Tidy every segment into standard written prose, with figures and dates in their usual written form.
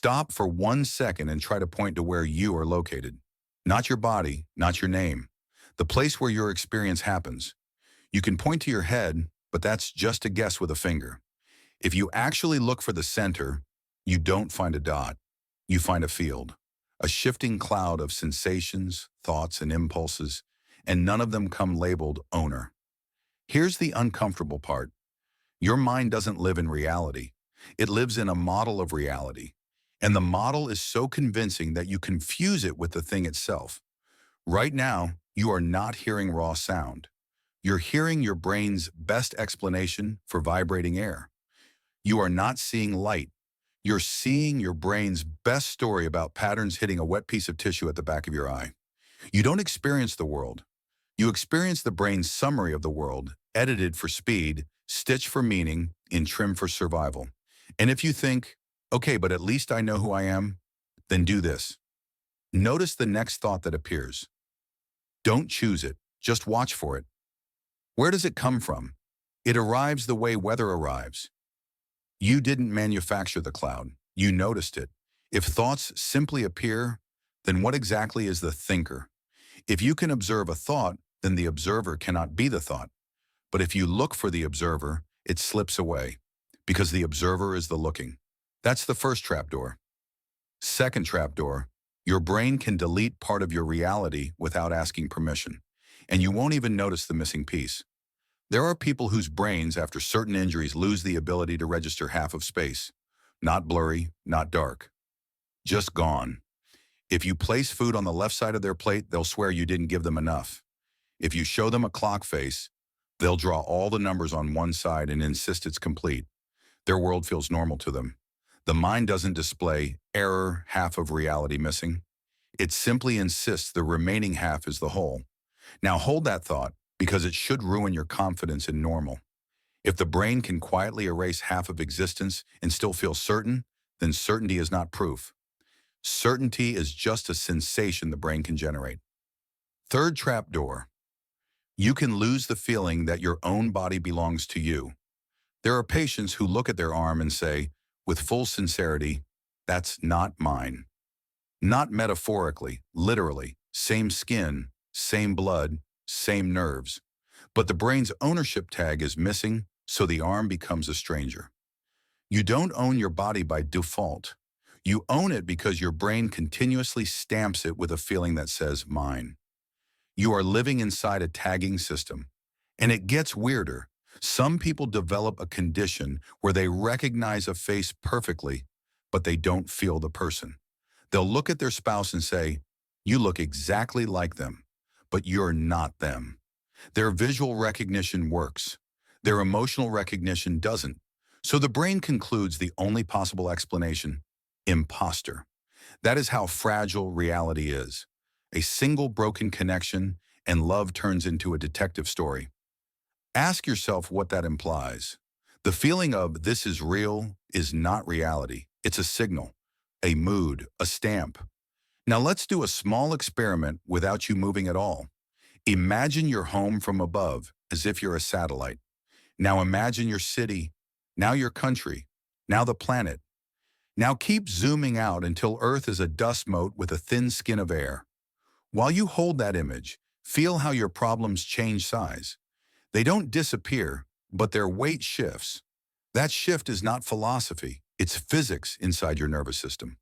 Stop for 1 second and try to point to where you are located. Not your body, not your name. The place where your experience happens. You can point to your head, but that's just a guess with a finger. If you actually look for the center, you don't find a dot. You find a field. A shifting cloud of sensations, thoughts, and impulses, and none of them come labeled owner. Here's the uncomfortable part. Your mind doesn't live in reality. It lives in a model of reality. And the model is so convincing that you confuse it with the thing itself. Right now, you are not hearing raw sound. You're hearing your brain's best explanation for vibrating air. You are not seeing light. You're seeing your brain's best story about patterns hitting a wet piece of tissue at the back of your eye. You don't experience the world. You experience the brain's summary of the world, edited for speed, stitched for meaning, in trim for survival. And if you think, okay, but at least I know who I am, then do this. Notice the next thought that appears. Don't choose it, just watch for it. Where does it come from? It arrives the way weather arrives. You didn't manufacture the cloud, you noticed it. If thoughts simply appear, then what exactly is the thinker? If you can observe a thought, then the observer cannot be the thought. But if you look for the observer, it slips away, because the observer is the looking. That's the first trapdoor. Second trapdoor, your brain can delete part of your reality without asking permission, and you won't even notice the missing piece. There are people whose brains, after certain injuries, lose the ability to register half of space. Not blurry, not dark. Just gone. If you place food on the left side of their plate, they'll swear you didn't give them enough. If you show them a clock face, they'll draw all the numbers on one side and insist it's complete. Their world feels normal to them. The mind doesn't display error, half of reality missing. It simply insists the remaining half is the whole. Now hold that thought, because it should ruin your confidence in normal. If the brain can quietly erase half of existence and still feel certain, then certainty is not proof. Certainty is just a sensation the brain can generate. Third trapdoor. You can lose the feeling that your own body belongs to you. There are patients who look at their arm and say, with full sincerity, that's not mine. Not metaphorically, literally, same skin, same blood, same nerves. But the brain's ownership tag is missing, so the arm becomes a stranger. You don't own your body by default. You own it because your brain continuously stamps it with a feeling that says mine. You are living inside a tagging system. And it gets weirder. Some people develop a condition where they recognize a face perfectly, but they don't feel the person. They'll look at their spouse and say, you look exactly like them, but you're not them. Their visual recognition works. Their emotional recognition doesn't. So the brain concludes the only possible explanation, imposter. That is how fragile reality is. A single broken connection and love turns into a detective story. Ask yourself what that implies. The feeling of this is real is not reality. It's a signal, a mood, a stamp. Now let's do a small experiment without you moving at all. Imagine your home from above as if you're a satellite. Now imagine your city, now your country, now the planet. Now keep zooming out until Earth is a dust mote with a thin skin of air. While you hold that image, feel how your problems change size. They don't disappear, but their weight shifts. That shift is not philosophy, it's physics inside your nervous system.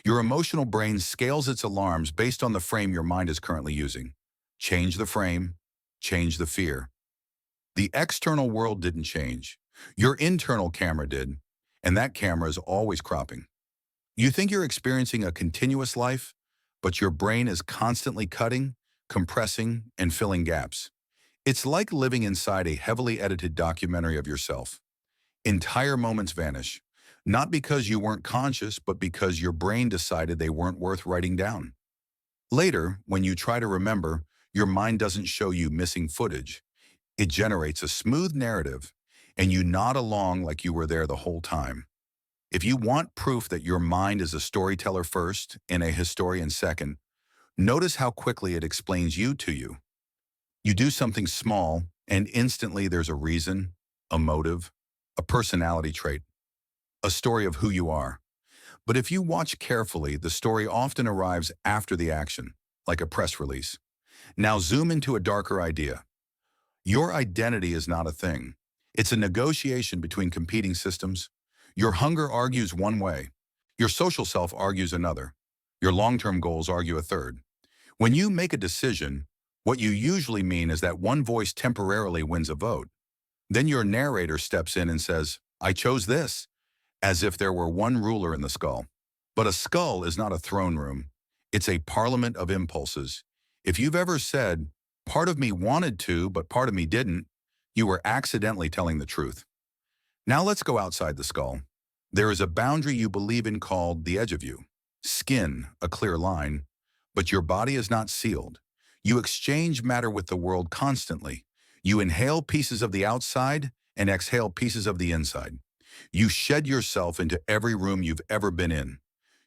Your emotional brain scales its alarms based on the frame your mind is currently using. Change the frame, change the fear. The external world didn't change. Your internal camera did, and that camera is always cropping. You think you're experiencing a continuous life, but your brain is constantly cutting, compressing, and filling gaps. It's like living inside a heavily edited documentary of yourself. Entire moments vanish, not because you weren't conscious, but because your brain decided they weren't worth writing down. Later, when you try to remember, your mind doesn't show you missing footage. It generates a smooth narrative, and you nod along like you were there the whole time. If you want proof that your mind is a storyteller first and a historian second, notice how quickly it explains you to you. You do something small, and instantly there's a reason, a motive, a personality trait, a story of who you are. But if you watch carefully, the story often arrives after the action, like a press release. Now zoom into a darker idea. Your identity is not a thing. It's a negotiation between competing systems. Your hunger argues one way. Your social self argues another. Your long-term goals argue a third. When you make a decision, what you usually mean is that one voice temporarily wins a vote. Then your narrator steps in and says, "I chose this," as if there were one ruler in the skull. But a skull is not a throne room. It's a parliament of impulses. If you've ever said, "Part of me wanted to, but part of me didn't," you were accidentally telling the truth. Now let's go outside the skull. There is a boundary you believe in called the edge of you. Skin, a clear line, but your body is not sealed. You exchange matter with the world constantly. You inhale pieces of the outside and exhale pieces of the inside. You shed yourself into every room you've ever been in.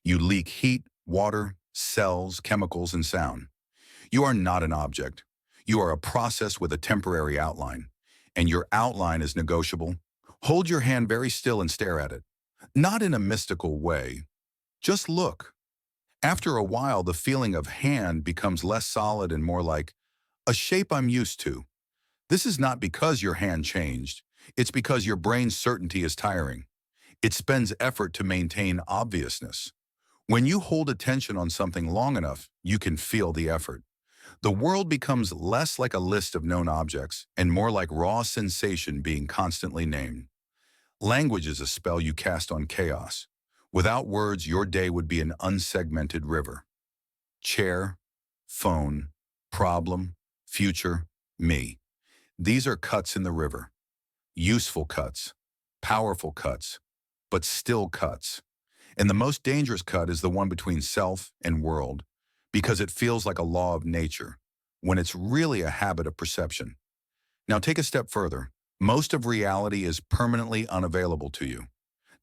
You leak heat, water, cells, chemicals, and sound. You are not an object. You are a process with a temporary outline, and your outline is negotiable. Hold your hand very still and stare at it. Not in a mystical way. Just look. After a while, the feeling of hand becomes less solid and more like a shape I'm used to. This is not because your hand changed. It's because your brain's certainty is tiring. It spends effort to maintain obviousness. When you hold attention on something long enough, you can feel the effort. The world becomes less like a list of known objects and more like raw sensation being constantly named. Language is a spell you cast on chaos. Without words, your day would be an unsegmented river. Chair, phone, problem, future, me. These are cuts in the river. Useful cuts, powerful cuts, but still cuts. And the most dangerous cut is the one between self and world, because it feels like a law of nature, when it's really a habit of perception. Now take a step further. Most of reality is permanently unavailable to you,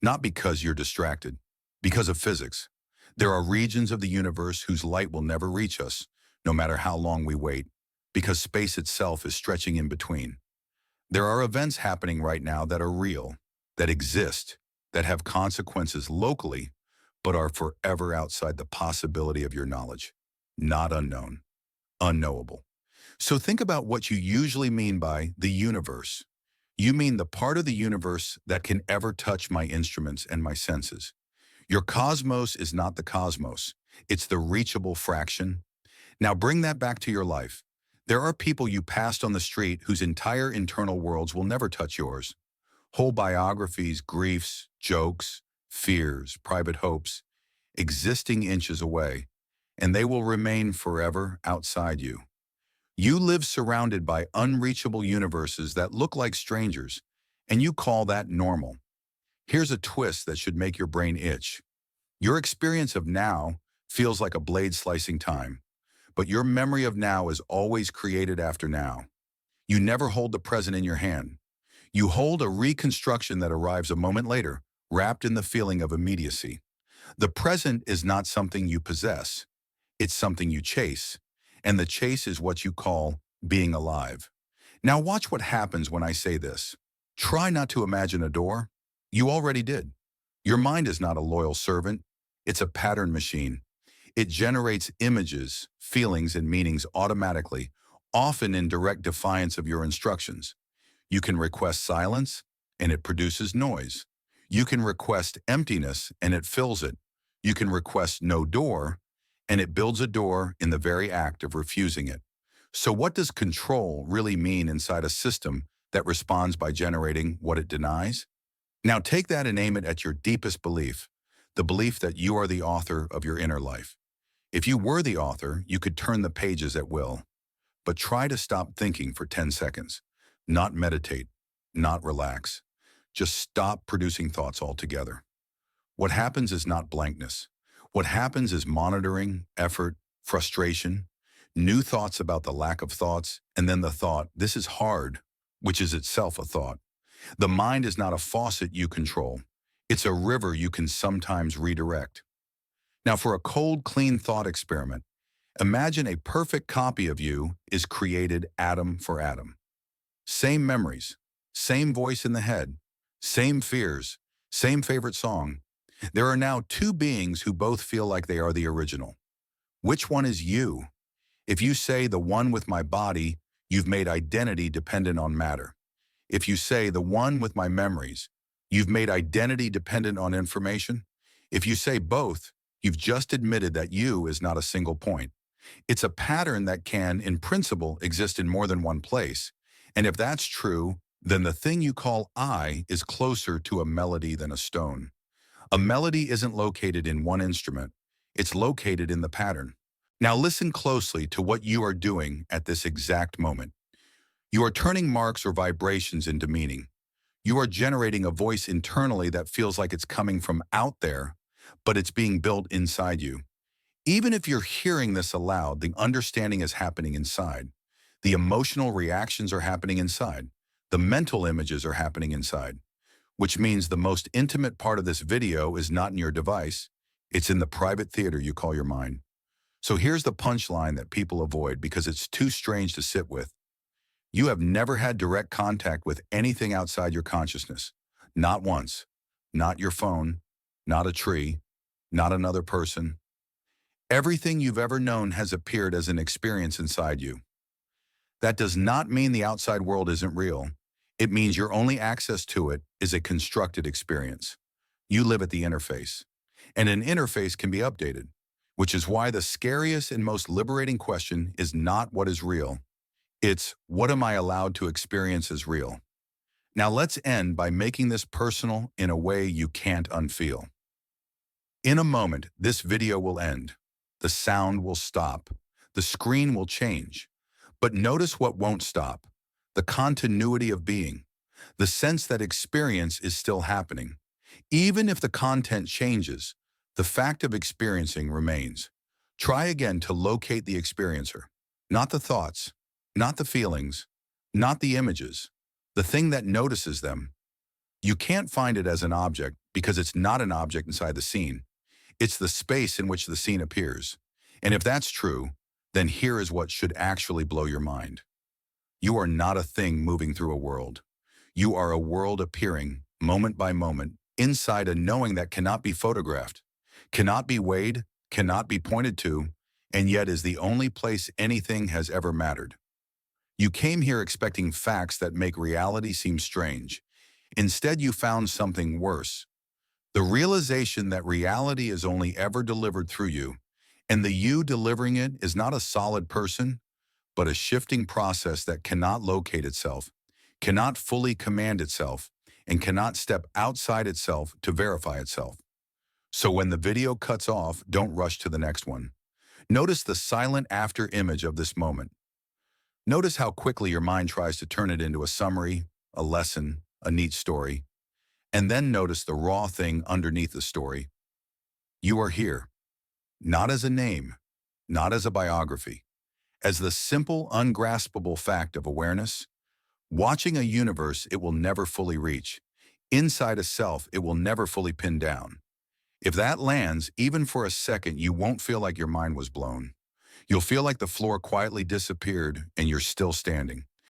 not because you're distracted, because of physics. There are regions of the universe whose light will never reach us, no matter how long we wait, because space itself is stretching in between. There are events happening right now that are real, that exist, that have consequences locally, but are forever outside the possibility of your knowledge. Not unknown, unknowable. So think about what you usually mean by the universe. You mean the part of the universe that can ever touch my instruments and my senses. Your cosmos is not the cosmos. It's the reachable fraction. Now bring that back to your life. There are people you passed on the street whose entire internal worlds will never touch yours. Whole biographies, griefs, jokes, fears, private hopes, existing inches away, and they will remain forever outside you. You live surrounded by unreachable universes that look like strangers, and you call that normal. Here's a twist that should make your brain itch. Your experience of now feels like a blade slicing time, but your memory of now is always created after now. You never hold the present in your hand. You hold a reconstruction that arrives a moment later, wrapped in the feeling of immediacy. The present is not something you possess. It's something you chase, and the chase is what you call being alive. Now watch what happens when I say this. Try not to imagine a door. You already did. Your mind is not a loyal servant. It's a pattern machine. It generates images, feelings, and meanings automatically, often in direct defiance of your instructions. You can request silence, and it produces noise. You can request emptiness, and it fills it. You can request no door, and it builds a door in the very act of refusing it. So what does control really mean inside a system that responds by generating what it denies? Now take that and aim it at your deepest belief, the belief that you are the author of your inner life. If you were the author, you could turn the pages at will. But try to stop thinking for 10 seconds. Not meditate, not relax. Just stop producing thoughts altogether. What happens is not blankness. What happens is monitoring, effort, frustration, new thoughts about the lack of thoughts, and then the thought, "This is hard," which is itself a thought. The mind is not a faucet you control. It's a river you can sometimes redirect. Now for a cold, clean thought experiment, imagine a perfect copy of you is created atom for atom. Same memories, same voice in the head, same fears, same favorite song. There are now two beings who both feel like they are the original. Which one is you? If you say the one with my body, you've made identity dependent on matter. If you say the one with my memories, you've made identity dependent on information. If you say both, you've just admitted that you is not a single point. It's a pattern that can, in principle, exist in more than one place. And if that's true, then the thing you call I is closer to a melody than a stone. A melody isn't located in one instrument. It's located in the pattern. Now listen closely to what you are doing at this exact moment. You are turning marks or vibrations into meaning. You are generating a voice internally that feels like it's coming from out there, but it's being built inside you. Even if you're hearing this aloud, the understanding is happening inside. The emotional reactions are happening inside. The mental images are happening inside, which means the most intimate part of this video is not in your device. It's in the private theater you call your mind. So here's the punchline that people avoid because it's too strange to sit with. You have never had direct contact with anything outside your consciousness. Not once. Not your phone. Not a tree. Not another person. Everything you've ever known has appeared as an experience inside you. That does not mean the outside world isn't real. It means your only access to it is a constructed experience. You live at the interface. And an interface can be updated, which is why the scariest and most liberating question is not what is real. It's what am I allowed to experience as real? Now let's end by making this personal in a way you can't unfeel. In a moment, this video will end. The sound will stop. The screen will change. But notice what won't stop. The continuity of being. The sense that experience is still happening. Even if the content changes, the fact of experiencing remains. Try again to locate the experiencer. Not the thoughts, not the feelings, not the images, the thing that notices them. You can't find it as an object because it's not an object inside the scene. It's the space in which the scene appears. And if that's true, then here is what should actually blow your mind. You are not a thing moving through a world. You are a world appearing, moment by moment, inside a knowing that cannot be photographed, cannot be weighed, cannot be pointed to, and yet is the only place anything has ever mattered. You came here expecting facts that make reality seem strange. Instead, you found something worse. The realization that reality is only ever delivered through you, and the you delivering it is not a solid person, but a shifting process that cannot locate itself, cannot fully command itself, and cannot step outside itself to verify itself. So when the video cuts off, don't rush to the next one. Notice the silent after image of this moment. Notice how quickly your mind tries to turn it into a summary, a lesson, a neat story. And then notice the raw thing underneath the story. You are here, not as a name, not as a biography, as the simple, ungraspable fact of awareness, watching a universe it will never fully reach, inside a self it will never fully pin down. If that lands, even for a second, you won't feel like your mind was blown. You'll feel like the floor quietly disappeared and you're still standing.